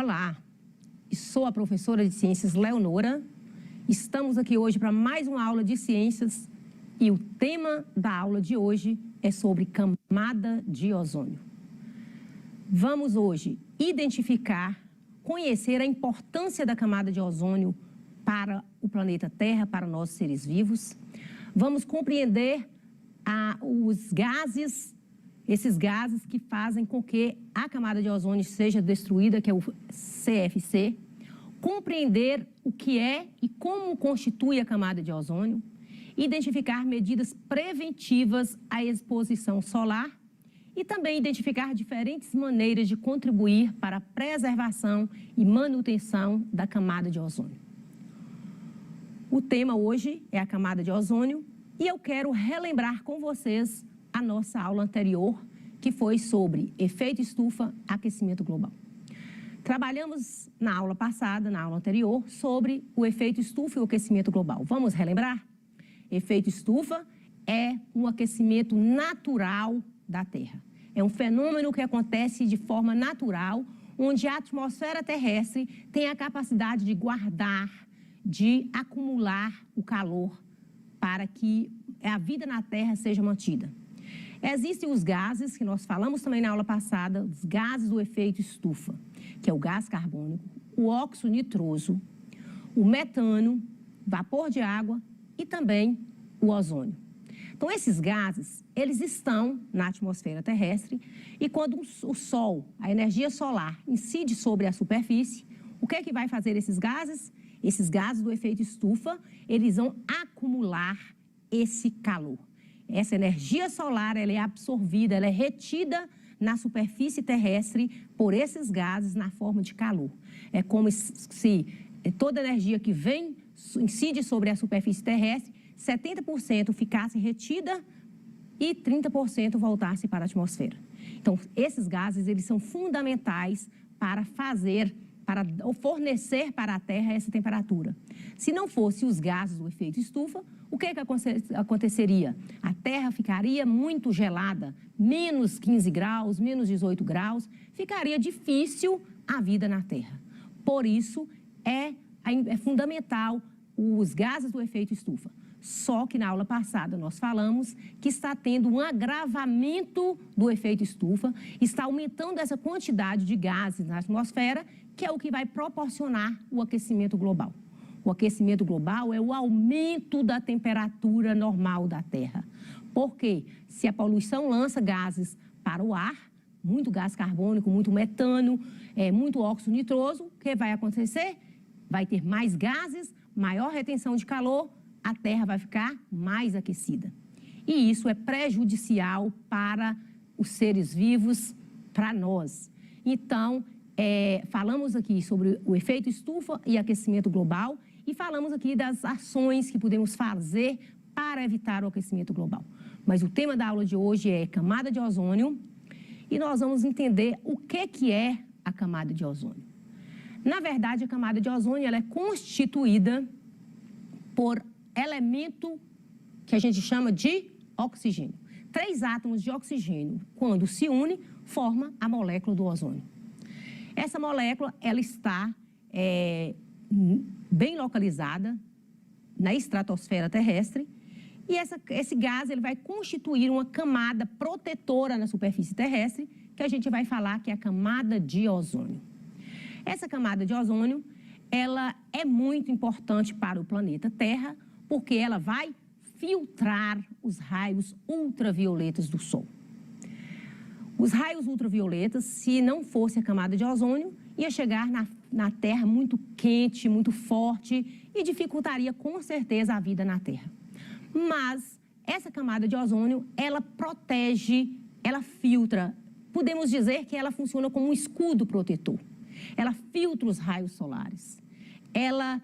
Olá, sou a professora de Ciências Leonora. Estamos aqui hoje para mais uma aula de ciências e o tema da aula de hoje é sobre camada de ozônio. Vamos hoje identificar, conhecer a importância da camada de ozônio para o planeta Terra, para nós seres vivos. Vamos compreender os gases, esses gases que fazem com que a camada de ozônio seja destruída, que é o CFC, compreender o que é e como constitui a camada de ozônio, identificar medidas preventivas à exposição solar e também identificar diferentes maneiras de contribuir para a preservação e manutenção da camada de ozônio. O tema hoje é a camada de ozônio e eu quero relembrar com vocês a nossa aula anterior, que foi sobre efeito estufa, aquecimento global. Trabalhamos na aula passada, na aula anterior, sobre o efeito estufa e o aquecimento global. Vamos relembrar? Efeito estufa é um aquecimento natural da Terra. É um fenômeno que acontece de forma natural, onde a atmosfera terrestre tem a capacidade de guardar, de acumular o calor para que a vida na Terra seja mantida. Existem os gases, que nós falamos também na aula passada, os gases do efeito estufa, que é o gás carbônico, o óxido nitroso, o metano, vapor de água e também o ozônio. Então, esses gases, eles estão na atmosfera terrestre e quando o Sol, a energia solar, incide sobre a superfície, o que é que vai fazer esses gases? Esses gases do efeito estufa, eles vão acumular esse calor. Essa energia solar, ela é absorvida, ela é retida na superfície terrestre por esses gases na forma de calor. É como se toda a energia que vem, incide sobre a superfície terrestre, 70% ficasse retida e 30% voltasse para a atmosfera. Então, esses gases, eles são fundamentais para fornecer para a Terra essa temperatura. Se não fosse os gases do efeito estufa, o que aconteceria? A Terra ficaria muito gelada, menos 15 graus, menos 18 graus, ficaria difícil a vida na Terra. Por isso, é fundamental os gases do efeito estufa. Só que na aula passada nós falamos que está tendo um agravamento do efeito estufa, está aumentando essa quantidade de gases na atmosfera, que é o que vai proporcionar o aquecimento global. O aquecimento global é o aumento da temperatura normal da Terra. Porque se a poluição lança gases para o ar, muito gás carbônico, muito metano, muito óxido nitroso, o que vai acontecer? Vai ter mais gases, maior retenção de calor, a Terra vai ficar mais aquecida. E isso é prejudicial para os seres vivos, para nós. Então, falamos aqui sobre o efeito estufa e aquecimento global e falamos aqui das ações que podemos fazer para evitar o aquecimento global. Mas o tema da aula de hoje é camada de ozônio e nós vamos entender o que é a camada de ozônio. Na verdade, a camada de ozônio ela é constituída por elemento que a gente chama de oxigênio. 3 átomos de oxigênio, quando se unem, forma a molécula do ozônio. Essa molécula ela está bem localizada na estratosfera terrestre e esse gás ele vai constituir uma camada protetora na superfície terrestre, que a gente vai falar que é a camada de ozônio. Essa camada de ozônio ela é muito importante para o planeta Terra, porque ela vai filtrar os raios ultravioletas do Sol. Os raios ultravioletas, se não fosse a camada de ozônio, ia chegar na Terra muito quente, muito forte e dificultaria com certeza a vida na Terra. Mas essa camada de ozônio, ela protege, ela filtra. Podemos dizer que ela funciona como um escudo protetor. Ela filtra os raios solares. Ela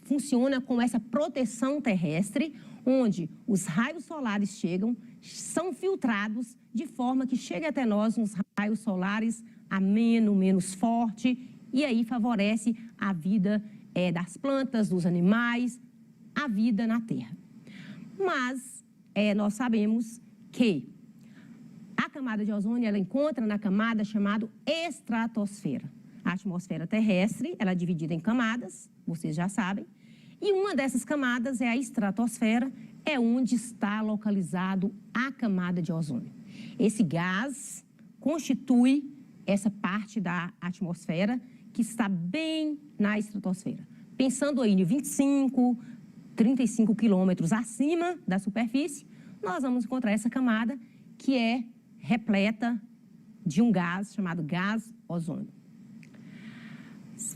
funciona com essa proteção terrestre, onde os raios solares chegam, são filtrados de forma que chegue até nós uns raios solares ameno, menos forte, e aí favorece a vida das plantas, dos animais, a vida na Terra. Mas nós sabemos que a camada de ozônio ela encontra na camada chamada estratosfera. A atmosfera terrestre, ela é dividida em camadas, vocês já sabem, e uma dessas camadas é a estratosfera, é onde está localizado a camada de ozônio. Esse gás constitui essa parte da atmosfera que está bem na estratosfera. Pensando aí em 25, 35 quilômetros acima da superfície, nós vamos encontrar essa camada que é repleta de um gás chamado gás ozônio.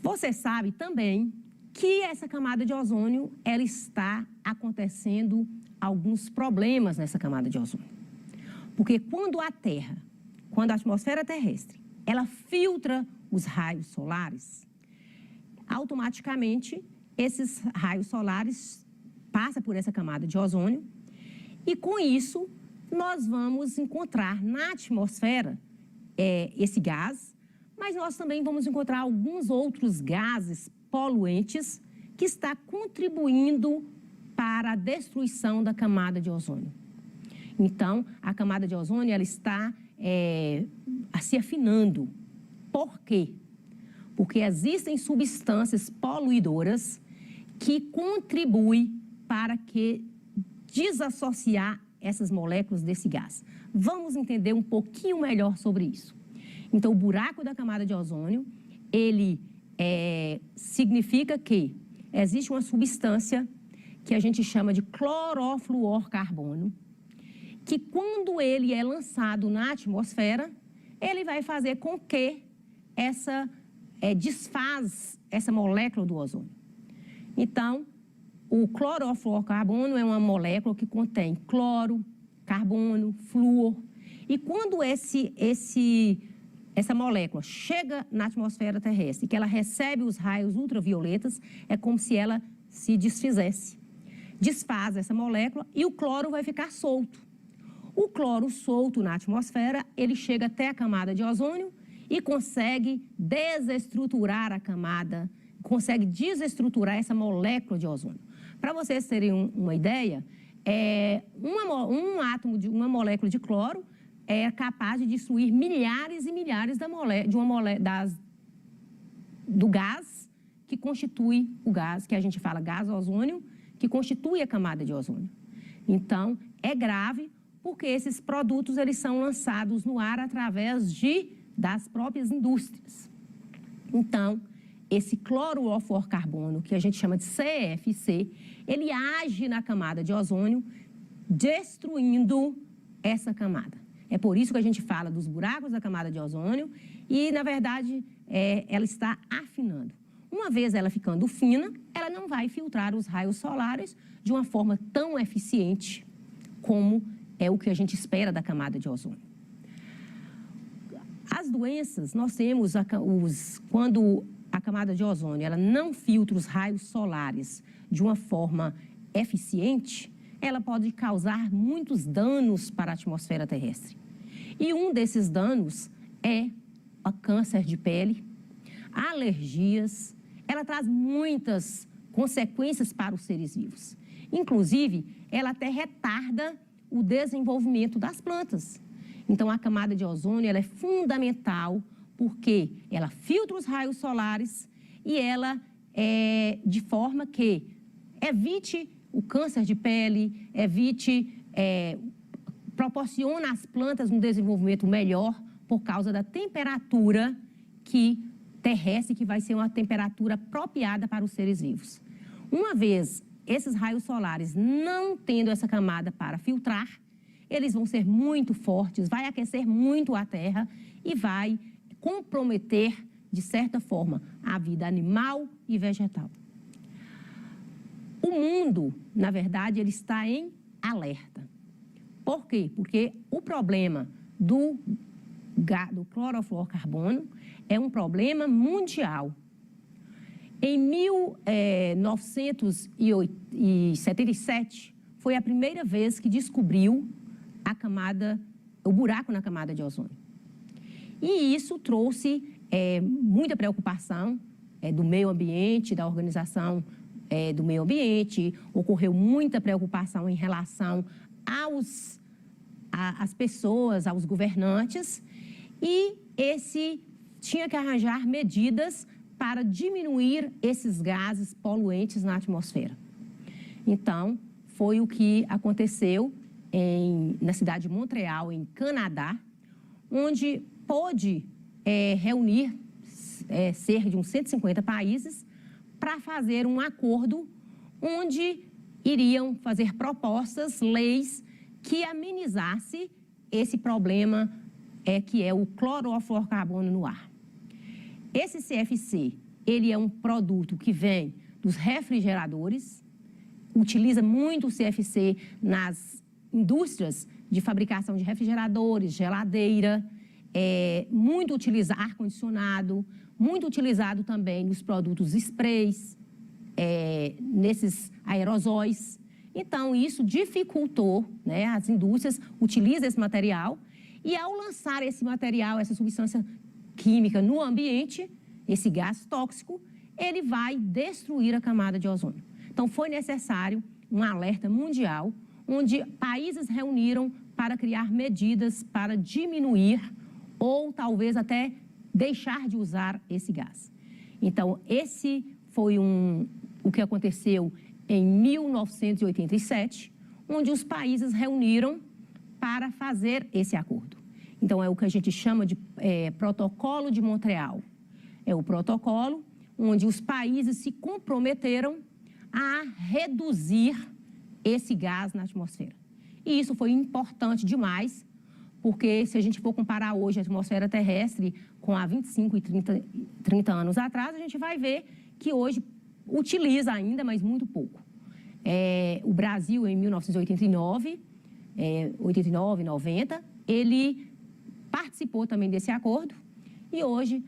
Você sabe também que essa camada de ozônio, ela está acontecendo alguns problemas nessa camada de ozônio. Porque quando a atmosfera terrestre, ela filtra os raios solares, automaticamente esses raios solares passam por essa camada de ozônio e com isso nós vamos encontrar na atmosfera esse gás, mas nós também vamos encontrar alguns outros gases poluentes que está contribuindo para a destruição da camada de ozônio. Então, a camada de ozônio ela está se afinando. Por quê? Porque existem substâncias poluidoras que contribuem para que desassociar essas moléculas desse gás. Vamos entender um pouquinho melhor sobre isso. Então, o buraco da camada de ozônio, ele significa que existe uma substância que a gente chama de clorofluorcarbono, que quando ele é lançado na atmosfera, ele vai fazer com que desfaz essa molécula do ozônio. Então, o clorofluorcarbono é uma molécula que contém cloro, carbono, flúor. E quando essa molécula chega na atmosfera terrestre, que ela recebe os raios ultravioletas, é como se ela se desfizesse. Desfaz essa molécula e o cloro vai ficar solto. O cloro solto na atmosfera, ele chega até a camada de ozônio e consegue desestruturar a camada, consegue desestruturar essa molécula de ozônio. Para vocês terem uma ideia, um átomo de uma molécula de cloro é capaz de destruir milhares e milhares do gás que constitui o gás, que a gente fala gás ozônio, que constitui a camada de ozônio. Então, é grave porque esses produtos eles são lançados no ar através das próprias indústrias. Então, esse clorofluorcarbono, que a gente chama de CFC, ele age na camada de ozônio, destruindo essa camada. É por isso que a gente fala dos buracos da camada de ozônio e, na verdade, ela está afinando. Uma vez ela ficando fina, ela não vai filtrar os raios solares de uma forma tão eficiente como é o que a gente espera da camada de ozônio. As doenças, nós temos, quando a camada de ozônio ela não filtra os raios solares de uma forma eficiente, ela pode causar muitos danos para a atmosfera terrestre. E um desses danos é o câncer de pele, alergias, ela traz muitas consequências para os seres vivos. Inclusive, ela até retarda o desenvolvimento das plantas. Então, a camada de ozônio ela é fundamental porque ela filtra os raios solares e ela de forma que evite o câncer de pele, proporciona às plantas um desenvolvimento melhor por causa da temperatura terrestre, que vai ser uma temperatura apropriada para os seres vivos. Uma vez esses raios solares não tendo essa camada para filtrar, eles vão ser muito fortes, vai aquecer muito a terra e vai comprometer, de certa forma, a vida animal e vegetal. O mundo, na verdade, ele está em alerta. Por quê? Porque o problema do clorofluorcarbono é um problema mundial. Em 1977, foi a primeira vez que descobriu o buraco na camada de ozônio. E isso trouxe muita preocupação do meio ambiente, da organização do meio ambiente, ocorreu muita preocupação em relação às pessoas, aos governantes, e esse tinha que arranjar medidas para diminuir esses gases poluentes na atmosfera. Então, foi o que aconteceu na cidade de Montreal, em Canadá, onde pôde reunir cerca de uns 150 países para fazer um acordo onde iriam fazer propostas, leis, que amenizasse esse problema que é o clorofluorcarbono no ar. Esse CFC, ele é um produto que vem dos refrigeradores, utiliza muito o CFC nas indústrias de fabricação de refrigeradores, geladeira, muito utilizado ar-condicionado, muito utilizado também nos produtos sprays, nesses aerosóis. Então, isso dificultou, né, as indústrias utilizam esse material e, ao lançar esse material, essa substância química no ambiente, esse gás tóxico, ele vai destruir a camada de ozônio. Então, foi necessário um alerta mundial, onde países reuniram para criar medidas para diminuir ou talvez até deixar de usar esse gás. Então, esse foi o que aconteceu em 1987, onde os países reuniram para fazer esse acordo. Então, é o que a gente chama de Protocolo de Montreal. É o protocolo onde os países se comprometeram a reduzir esse gás na atmosfera. E isso foi importante demais, porque se a gente for comparar hoje a atmosfera terrestre com há 25 e 30 anos atrás, a gente vai ver que hoje utiliza ainda, mas muito pouco. O Brasil, em 1989, 89, 90, ele participou também desse acordo e hoje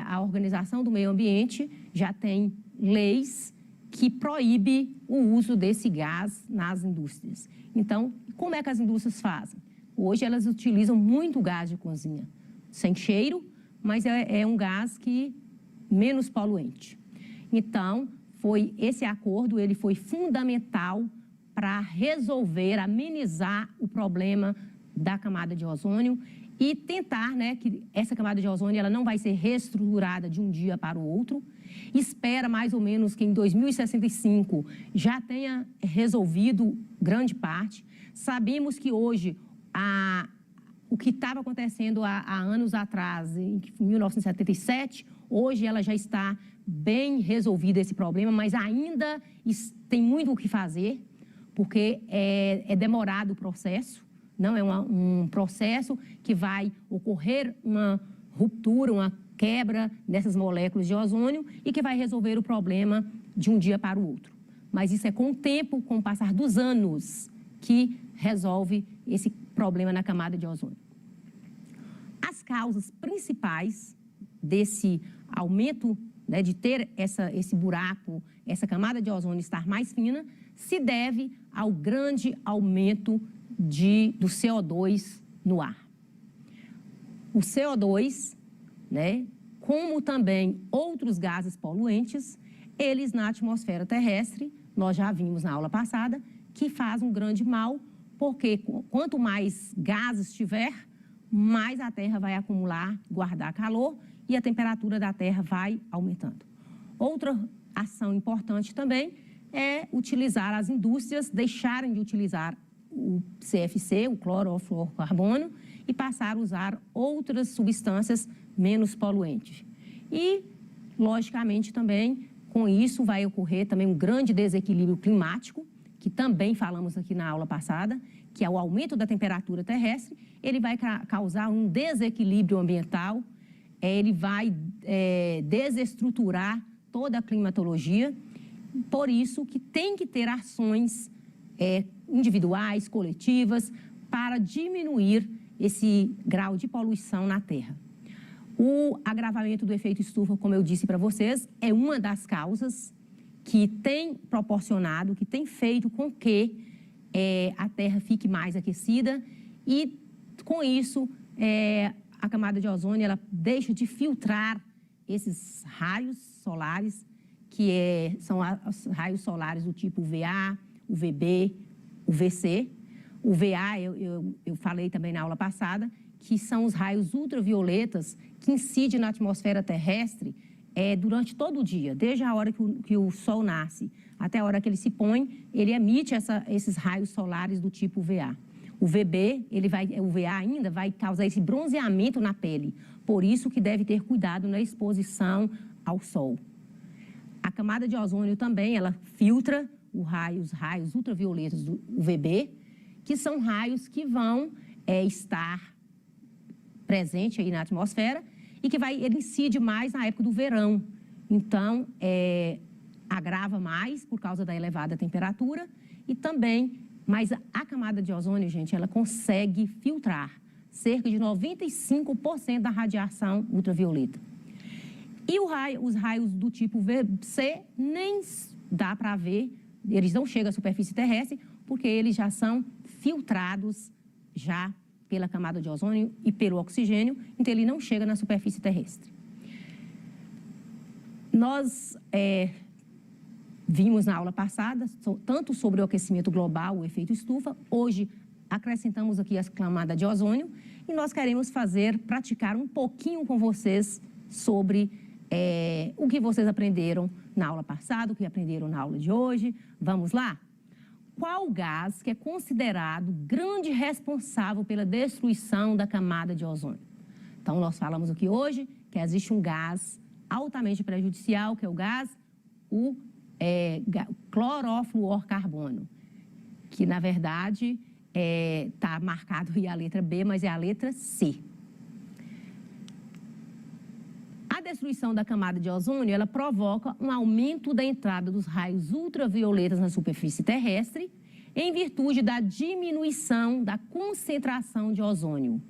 a Organização do Meio Ambiente já tem leis que proíbem o uso desse gás nas indústrias. Então, como é que as indústrias fazem? Hoje elas utilizam muito gás de cozinha, sem cheiro, mas é um gás que menos poluente. Então, esse acordo ele foi fundamental para resolver, amenizar o problema da camada de ozônio e tentar, né, que essa camada de ozônio ela não vai ser reestruturada de um dia para o outro. Espera mais ou menos que em 2065 já tenha resolvido grande parte. Sabemos que hoje o que estava acontecendo há anos atrás, em 1977, hoje ela já está bem resolvido esse problema, mas ainda tem muito o que fazer, porque é demorado o processo, não é um processo que vai ocorrer uma ruptura, uma quebra dessas moléculas de ozônio e que vai resolver o problema de um dia para o outro. Mas isso é com o tempo, com o passar dos anos, que resolve esse problema na camada de ozônio. As causas principais desse aumento, né, de ter esse buraco, essa camada de ozônio estar mais fina, se deve ao grande aumento do CO2 no ar. O CO2, né, como também outros gases poluentes, eles na atmosfera terrestre, nós já vimos na aula passada, que faz um grande mal, porque quanto mais gases tiver, mais a Terra vai acumular, guardar calor e a temperatura da Terra vai aumentando. Outra ação importante também é utilizar as indústrias, deixarem de utilizar o CFC, o clorofluorcarbono, e passar a usar outras substâncias menos poluentes. E, logicamente, também, com isso vai ocorrer também um grande desequilíbrio climático, que também falamos aqui na aula passada, que é o aumento da temperatura terrestre, ele vai causar um desequilíbrio ambiental, ele vai desestruturar toda a climatologia, por isso que tem que ter ações individuais, coletivas, para diminuir esse grau de poluição na Terra. O agravamento do efeito estufa, como eu disse para vocês, é uma das causas que tem proporcionado, que tem feito com que a Terra fique mais aquecida e, com isso, a camada de ozônio ela deixa de filtrar esses raios solares, que são os raios solares do tipo UVA, UVB, UVC. O VA, eu falei também na aula passada, que são os raios ultravioletas que incidem na atmosfera terrestre durante todo o dia, desde a hora que o Sol nasce até a hora que ele se põe, ele emite esses raios solares do tipo VA. O VB, o VA ainda vai causar esse bronzeamento na pele, por isso que deve ter cuidado na exposição ao Sol. A camada de ozônio também, ela filtra os raios ultravioletas do UVB, que são raios que vão estar presentes aí na atmosfera e que ele incide mais na época do verão. Então, agrava mais por causa da elevada temperatura e também, mas a camada de ozônio, gente, ela consegue filtrar cerca de 95% da radiação ultravioleta. E os raios do tipo VC nem dá para ver, eles não chegam à superfície terrestre, porque eles já são filtrados já pela camada de ozônio e pelo oxigênio, então ele não chega na superfície terrestre. Nós vimos na aula passada tanto sobre o aquecimento global, o efeito estufa. Hoje acrescentamos aqui a camada de ozônio e nós queremos praticar um pouquinho com vocês sobre o que vocês aprenderam na aula passada, o que aprenderam na aula de hoje. Vamos lá? Qual gás que é considerado grande responsável pela destruição da camada de ozônio? Então, nós falamos aqui hoje que existe um gás altamente prejudicial, que é o gás, clorofluorcarbono, que, na verdade, está marcado aí a letra B, mas é a letra C. A destruição da camada de ozônio, ela provoca um aumento da entrada dos raios ultravioletas na superfície terrestre, em virtude da diminuição da concentração de ozônio.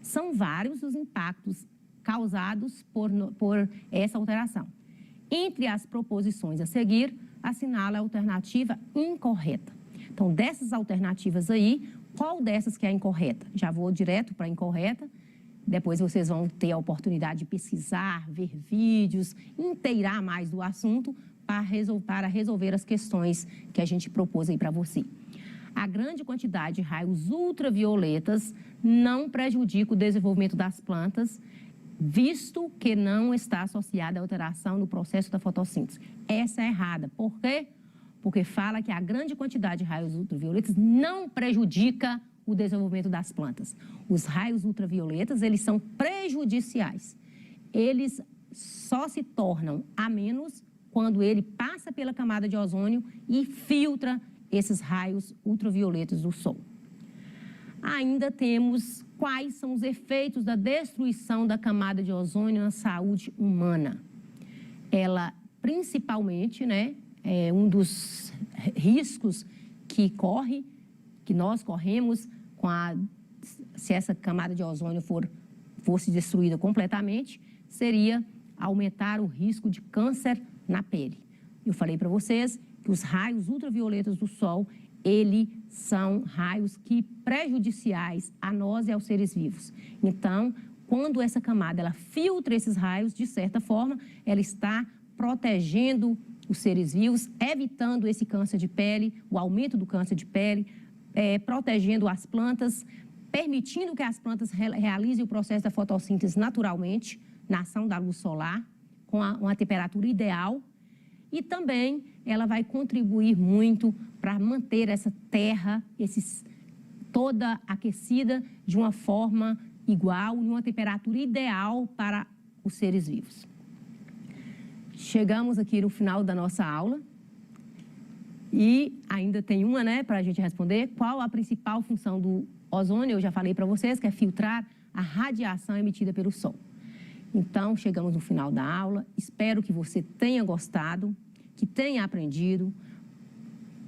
São vários os impactos causados por essa alteração. Entre as proposições a seguir, assinala a alternativa incorreta. Então, dessas alternativas aí, qual dessas que é a incorreta? Já vou direto para a incorreta. Depois vocês vão ter a oportunidade de pesquisar, ver vídeos, inteirar mais do assunto para resolver as questões que a gente propôs aí para você. A grande quantidade de raios ultravioletas não prejudica o desenvolvimento das plantas, visto que não está associada à alteração no processo da fotossíntese. Essa é errada. Por quê? Porque fala que a grande quantidade de raios ultravioletas não prejudica o desenvolvimento das plantas. Os raios ultravioletas, eles são prejudiciais. Eles só se tornam a menos quando ele passa pela camada de ozônio e filtra esses raios ultravioletas do Sol. Ainda temos quais são os efeitos da destruição da camada de ozônio na saúde humana. Ela, principalmente, é um dos riscos que nós corremos se essa camada de ozônio fosse destruída completamente, seria aumentar o risco de câncer na pele. Eu falei para vocês que os raios ultravioletas do Sol, eles são raios prejudiciais a nós e aos seres vivos. Então, quando essa camada ela filtra esses raios, de certa forma, ela está protegendo os seres vivos, evitando esse câncer de pele, o aumento do câncer de pele, protegendo as plantas, permitindo que as plantas realizem o processo da fotossíntese naturalmente, na ação da luz solar, com uma temperatura ideal. E também ela vai contribuir muito para manter essa terra toda aquecida de uma forma igual, em uma temperatura ideal para os seres vivos. Chegamos aqui no final da nossa aula e ainda tem uma, para a gente responder. Qual a principal função do ozônio? Eu já falei para vocês que é filtrar a radiação emitida pelo Sol. Então, chegamos no final da aula. Espero que você tenha gostado, que tenha aprendido.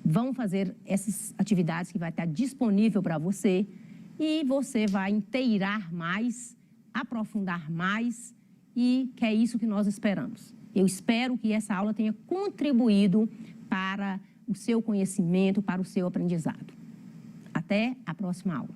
Vão fazer essas atividades que vai estar disponível para você e você vai inteirar mais, aprofundar mais e que é isso que nós esperamos. Eu espero que essa aula tenha contribuído para o seu conhecimento, para o seu aprendizado. Até a próxima aula.